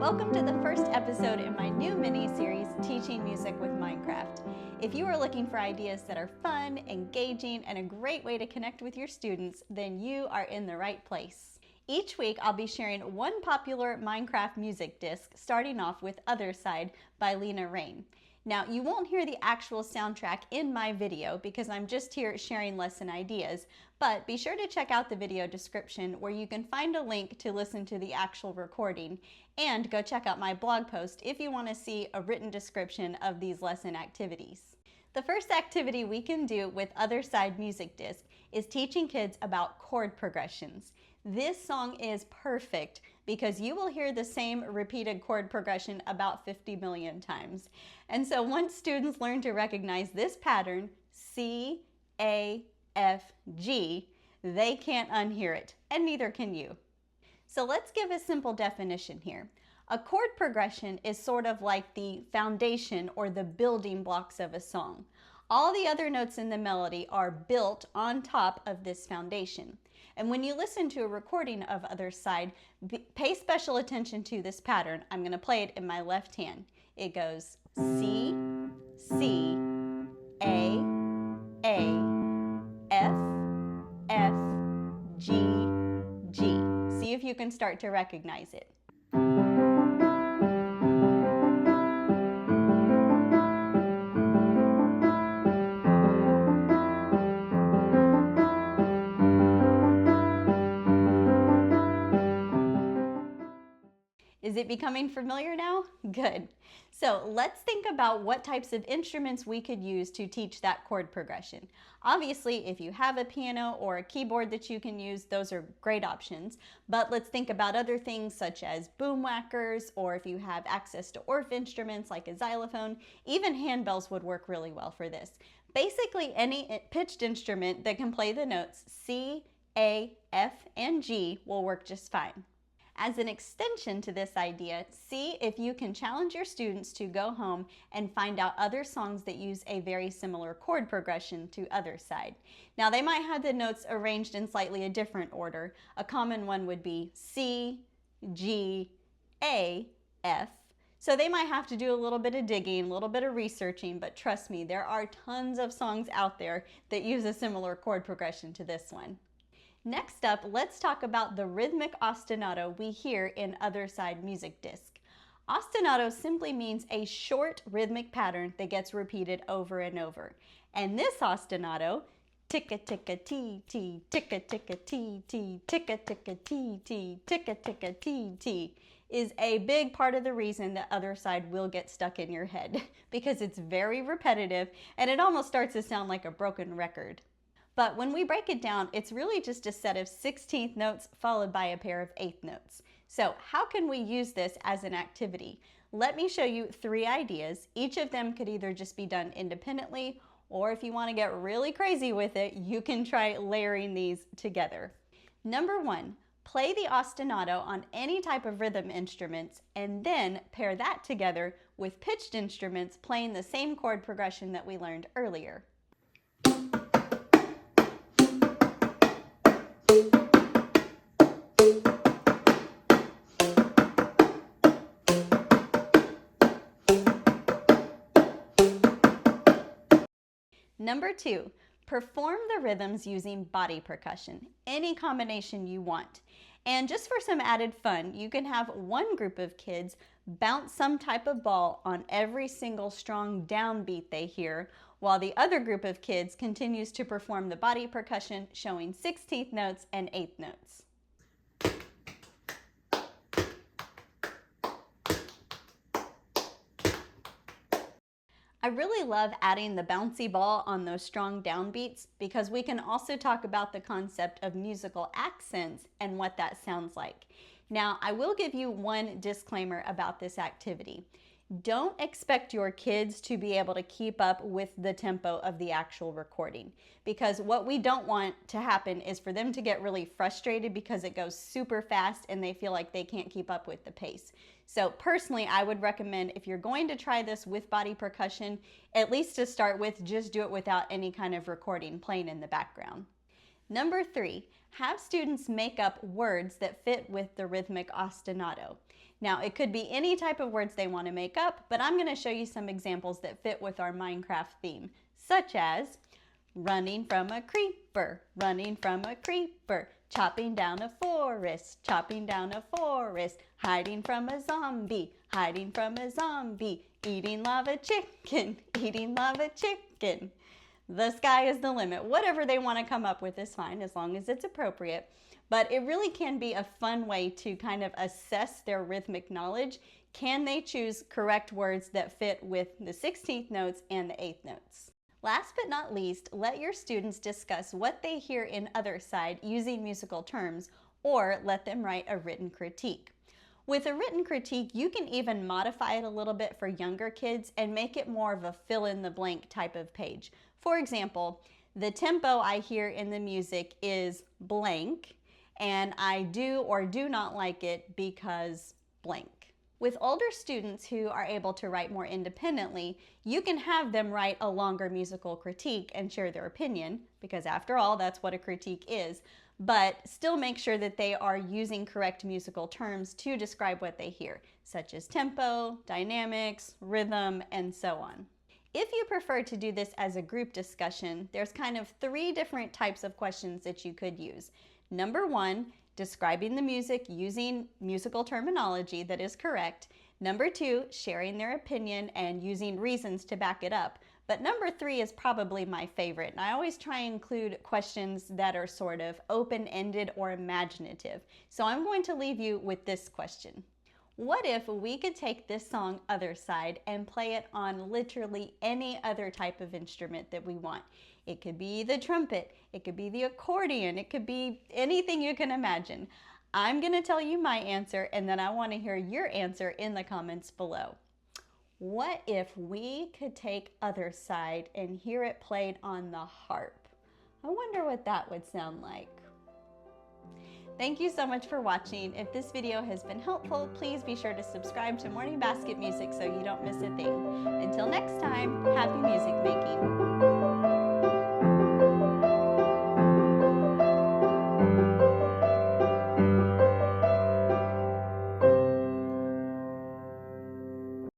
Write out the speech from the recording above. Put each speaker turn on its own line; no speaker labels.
Welcome to the first episode in my new mini-series, Teaching Music with Minecraft. If you are looking for ideas that are fun, engaging, and a great way to connect with your students, then you are in the right place. Each week, I'll be sharing one popular Minecraft music disc, starting off with Otherside by Lena Raine. Now, you won't hear the actual soundtrack in my video because I'm just here sharing lesson ideas, but be sure to check out the video description where you can find a link to listen to the actual recording, and go check out my blog post if you want to see a written description of these lesson activities. The first activity we can do with Otherside music disc is teaching kids about chord progressions. This song is perfect because you will hear the same repeated chord progression about 50 million times. And so once students learn to recognize this pattern, C, A, F, G, they can't unhear it, and neither can you. So let's give a simple definition here. A chord progression is sort of like the foundation or the building blocks of a song. All the other notes in the melody are built on top of this foundation. And when you listen to a recording of Otherside, pay special attention to this pattern. I'm going to play it in my left hand. It goes C, C, A, F, F, G, G. See if you can start to recognize it. Is it becoming familiar now? Good. So let's think about what types of instruments we could use to teach that chord progression. Obviously, if you have a piano or a keyboard that you can use, those are great options. But let's think about other things such as boomwhackers, or if you have access to Orff instruments like a xylophone, even handbells would work really well for this. Basically, any pitched instrument that can play the notes C, A, F, and G will work just fine. As an extension to this idea, see if you can challenge your students to go home and find out other songs that use a very similar chord progression to Otherside. Now, they might have the notes arranged in slightly a different order. A common one would be C, G, A, F. So they might have to do a little bit of digging, a little bit of researching, but trust me, there are tons of songs out there that use a similar chord progression to this one. Next up, let's talk about the rhythmic ostinato we hear in Otherside music disc. Ostinato simply means a short rhythmic pattern that gets repeated over and over. And this ostinato, ticka ticka tee tee, ticka ticka tee tee, ticka ticka tee tee, ticka ticka tee tee, is a big part of the reason that Otherside will get stuck in your head, because it's very repetitive and it almost starts to sound like a broken record. But when we break it down, it's really just a set of 16th notes followed by a pair of 8th notes. So how can we use this as an activity? Let me show you 3 ideas. Each of them could either just be done independently, or if you want to get really crazy with it, you can try layering these together. Number 1, play the ostinato on any type of rhythm instruments, and then pair that together with pitched instruments playing the same chord progression that we learned earlier. Number 2, perform the rhythms using body percussion, any combination you want. And just for some added fun, you can have one group of kids bounce some type of ball on every single strong downbeat they hear, while the other group of kids continues to perform the body percussion, showing 16th notes and 8th notes. I really love adding the bouncy ball on those strong downbeats because we can also talk about the concept of musical accents and what that sounds like. Now, I will give you one disclaimer about this activity. Don't expect your kids to be able to keep up with the tempo of the actual recording, because what we don't want to happen is for them to get really frustrated because it goes super fast and they feel like they can't keep up with the pace. So personally, I would recommend, if you're going to try this with body percussion, at least to start with, just do it without any kind of recording playing in the background. Number 3, Have students make up words that fit with the rhythmic ostinato. Now, it could be any type of words they want to make up, but I'm going to show you some examples that fit with our Minecraft theme, such as running from a creeper, running from a creeper, chopping down a forest, chopping down a forest, hiding from a zombie, hiding from a zombie, eating lava chicken, eating lava chicken. The sky is the limit. Whatever they want to come up with is fine as long as it's appropriate. But it really can be a fun way to kind of assess their rhythmic knowledge. Can they choose correct words that fit with the 16th notes and the 8th notes? Last but not least, let your students discuss what they hear in Otherside using musical terms, or let them write a written critique. With a written critique, you can even modify it a little bit for younger kids and make it more of a fill-in-the-blank type of page. For example, the tempo I hear in the music is blank, and I do or do not like it because blank. With older students who are able to write more independently, you can have them write a longer musical critique and share their opinion, because after all, that's what a critique is, but still make sure that they are using correct musical terms to describe what they hear, such as tempo, dynamics, rhythm, and so on. If you prefer to do this as a group discussion, there's kind of 3 different types of questions that you could use. Number 1, describing the music using musical terminology that is correct. Number 2, sharing their opinion and using reasons to back it up. But number 3 is probably my favorite, and I always try and include questions that are sort of open-ended or imaginative. So I'm going to leave you with this question. What if we could take this song Otherside and play it on literally any other type of instrument that we want? It could be the trumpet, it could be the accordion, it could be anything you can imagine. I'm going to tell you my answer, and then I want to hear your answer in the comments below. What if we could take Otherside and hear it played on the harp? I wonder what that would sound like. Thank you so much for watching. If this video has been helpful, please be sure to subscribe to Morning Basket Music so you don't miss a thing. Until next time, happy music making.